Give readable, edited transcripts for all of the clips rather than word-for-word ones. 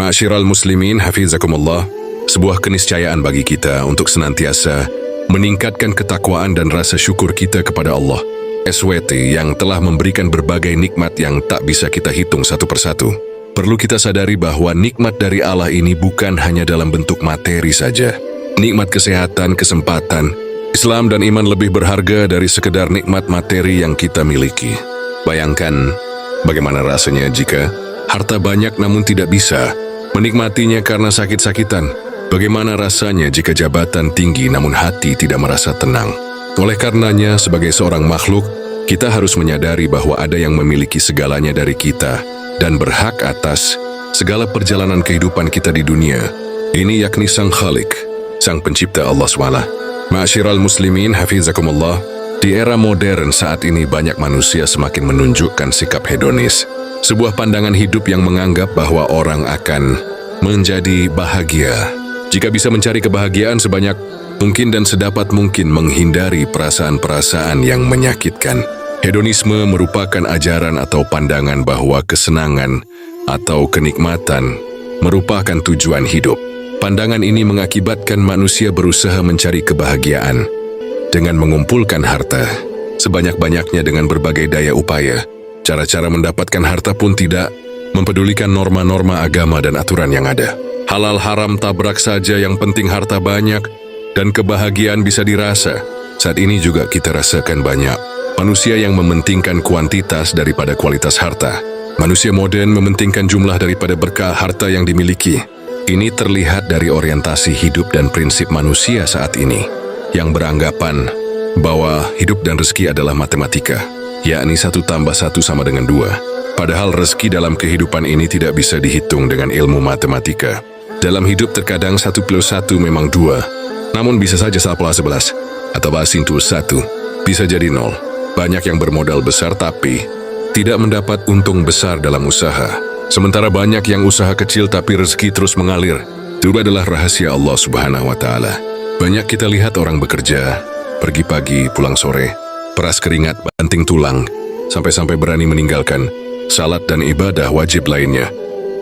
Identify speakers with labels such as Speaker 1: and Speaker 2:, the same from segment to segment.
Speaker 1: Ma'asyiral muslimin hafizakumullah, sebuah keniscayaan bagi kita untuk senantiasa meningkatkan ketakwaan dan rasa syukur kita kepada Allah SWT yang telah memberikan berbagai nikmat yang tak bisa kita hitung satu persatu. Perlu kita sadari bahwa nikmat dari Allah ini bukan hanya dalam bentuk materi saja. Nikmat kesehatan, kesempatan, Islam dan iman lebih berharga dari sekedar nikmat materi yang kita miliki. Bayangkan bagaimana rasanya jika harta banyak namun tidak bisa menikmatinya karena sakit-sakitan. Bagaimana rasanya jika jabatan tinggi namun hati tidak merasa tenang. Oleh karenanya, sebagai seorang makhluk, kita harus menyadari bahwa ada yang memiliki segalanya dari kita dan berhak atas segala perjalanan kehidupan kita di dunia. Ini yakni Sang Khalik, Sang Pencipta Allah SWT. Ma'asyiral muslimin hafizakumullah, di era modern saat ini banyak manusia semakin menunjukkan sikap hedonis. Sebuah pandangan hidup yang menganggap bahwa orang akan menjadi bahagia jika bisa mencari kebahagiaan sebanyak mungkin dan sedapat mungkin menghindari perasaan-perasaan yang menyakitkan. Hedonisme merupakan ajaran atau pandangan bahwa kesenangan atau kenikmatan merupakan tujuan hidup. Pandangan ini mengakibatkan manusia berusaha mencari kebahagiaan dengan mengumpulkan harta sebanyak-banyaknya dengan berbagai daya upaya. Cara-cara mendapatkan harta pun tidak mempedulikan norma-norma agama dan aturan yang ada. Halal haram tabrak saja, yang penting harta banyak dan kebahagiaan bisa dirasa. Saat ini juga kita rasakan banyak manusia yang mementingkan kuantitas daripada kualitas harta. Manusia modern mementingkan jumlah daripada berkah harta yang dimiliki. Ini terlihat dari orientasi hidup dan prinsip manusia saat ini, yang beranggapan bahwa hidup dan rezeki adalah matematika, yakni 1 tambah 1 sama dengan 2. Padahal rezeki dalam kehidupan ini tidak bisa dihitung dengan ilmu matematika. Dalam hidup terkadang 1 plus 1 memang 2, namun bisa saja 1 plus 11 atau basintu 1 bisa jadi 0. Banyak yang bermodal besar tapi tidak mendapat untung besar dalam usaha. Sementara banyak yang usaha kecil tapi rezeki terus mengalir. Itu adalah rahasia Allah Subhanahu wa Ta'ala. Banyak kita lihat orang bekerja, pergi pagi, pulang sore, peras keringat, banting tulang, sampai-sampai berani meninggalkan salat dan ibadah wajib lainnya.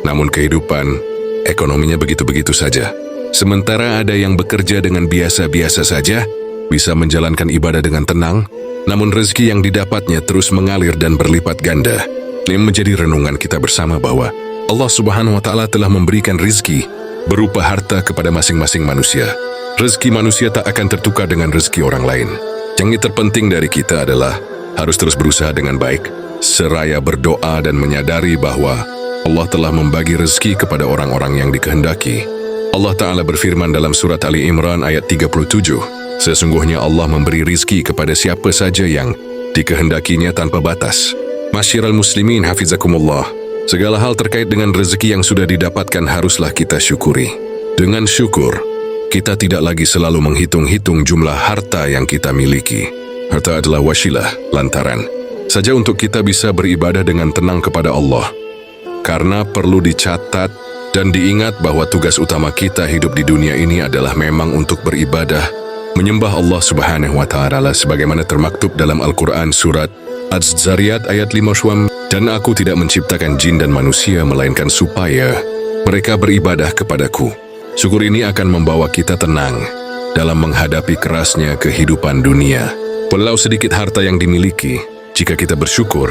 Speaker 1: Namun kehidupan ekonominya begitu-begitu saja. Sementara ada yang bekerja dengan biasa-biasa saja, bisa menjalankan ibadah dengan tenang, namun rezeki yang didapatnya terus mengalir dan berlipat ganda. Ini menjadi renungan kita bersama bahwa Allah Subhanahu wa Ta'ala telah memberikan rezeki berupa harta kepada masing-masing manusia. Rezeki manusia tak akan tertukar dengan rezeki orang lain. Yang terpenting dari kita adalah harus terus berusaha dengan baik, seraya berdoa dan menyadari bahwa Allah telah membagi rezeki kepada orang-orang yang dikehendaki. Allah Ta'ala berfirman dalam surat Ali Imran ayat 37, sesungguhnya Allah memberi rezeki kepada siapa saja yang dikehendakinya tanpa batas. Masyiral muslimin hafizakumullah, segala hal terkait dengan rezeki yang sudah didapatkan haruslah kita syukuri. Dengan syukur, kita tidak lagi selalu menghitung-hitung jumlah harta yang kita miliki. Harta adalah wasilah, lantaran saja untuk kita bisa beribadah dengan tenang kepada Allah. Karena perlu dicatat dan diingat bahwa tugas utama kita hidup di dunia ini adalah memang untuk beribadah, menyembah Allah Subhanahu wa Ta'ala sebagaimana termaktub dalam Al-Quran surat Az-Zariyat ayat 5, dan aku tidak menciptakan jin dan manusia melainkan supaya mereka beribadah kepadaku. Syukur ini akan membawa kita tenang dalam menghadapi kerasnya kehidupan dunia. Walau sedikit harta yang dimiliki, jika kita bersyukur,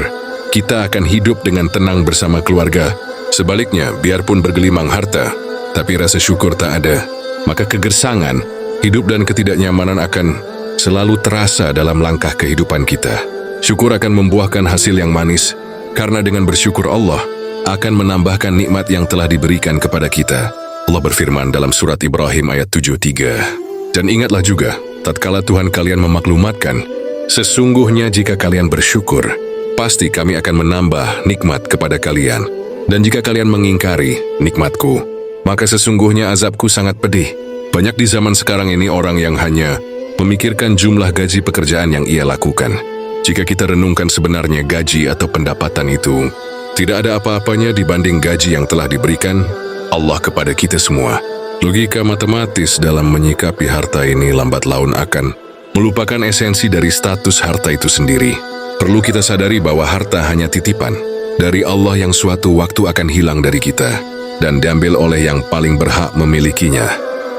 Speaker 1: kita akan hidup dengan tenang bersama keluarga. Sebaliknya, biarpun bergelimang harta, tapi rasa syukur tak ada, maka kegersangan, hidup dan ketidaknyamanan akan selalu terasa dalam langkah kehidupan kita. Syukur akan membuahkan hasil yang manis, karena dengan bersyukur Allah akan menambahkan nikmat yang telah diberikan kepada kita. Allah berfirman dalam surat Ibrahim ayat 73, dan ingatlah juga, tatkala Tuhan kalian memaklumatkan, sesungguhnya jika kalian bersyukur, pasti kami akan menambah nikmat kepada kalian. Dan jika kalian mengingkari nikmatku, maka sesungguhnya azabku sangat pedih. Banyak di zaman sekarang ini orang yang hanya memikirkan jumlah gaji pekerjaan yang ia lakukan. Jika kita renungkan sebenarnya gaji atau pendapatan itu tidak ada apa-apanya dibanding gaji yang telah diberikan Allah kepada kita semua. Logika matematis dalam menyikapi harta ini lambat laun akan melupakan esensi dari status harta itu sendiri. Perlu kita sadari bahwa harta hanya titipan dari Allah yang suatu waktu akan hilang dari kita. dan diambil oleh yang paling berhak memilikinya.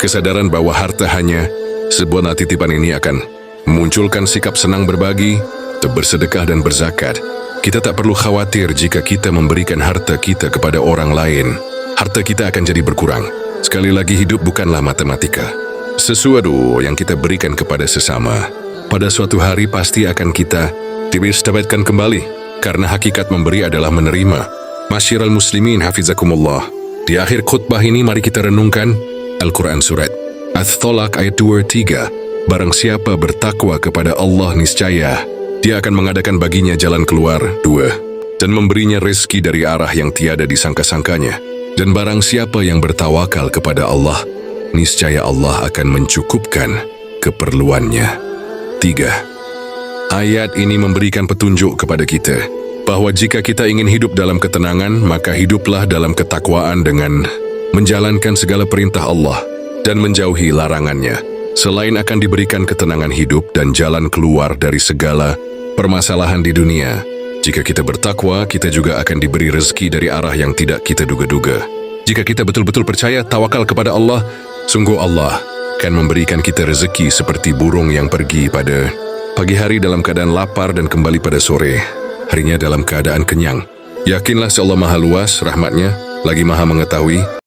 Speaker 1: Kesadaran bahwa harta hanya sebuah titipan ini akan memunculkan sikap senang berbagi, bersedekah dan berzakat. Kita tak perlu khawatir jika kita memberikan harta kita kepada orang lain. Harta kita akan jadi berkurang. Sekali lagi, hidup bukanlah matematika. Sesuatu yang kita berikan kepada sesama, pada suatu hari pasti akan kita dapatkan kembali. Karena hakikat memberi adalah menerima. Masyiral muslimin hafizakumullah. Di akhir khutbah ini mari kita renungkan Al-Quran surat At-Thalaq ayat 2-3. Barang siapa bertakwa kepada Allah, niscaya Dia akan mengadakan baginya jalan keluar 2 dan memberinya rezeki dari arah yang tiada disangka-sangkanya. Dan barang siapa yang bertawakal kepada Allah, niscaya Allah akan mencukupkan keperluannya. 3. Ayat ini memberikan petunjuk kepada kita bahwa jika kita ingin hidup dalam ketenangan, maka hiduplah dalam ketakwaan dengan menjalankan segala perintah Allah dan menjauhi larangannya. Selain akan diberikan ketenangan hidup dan jalan keluar dari segala permasalahan di dunia, jika kita bertakwa, kita juga akan diberi rezeki dari arah yang tidak kita duga-duga. Jika kita betul-betul percaya tawakal kepada Allah, sungguh Allah akan memberikan kita rezeki seperti burung yang pergi pada pagi hari dalam keadaan lapar dan kembali pada sore harinya dalam keadaan kenyang. Yakinlah Allah Maha Luas rahmatnya, lagi Maha mengetahui.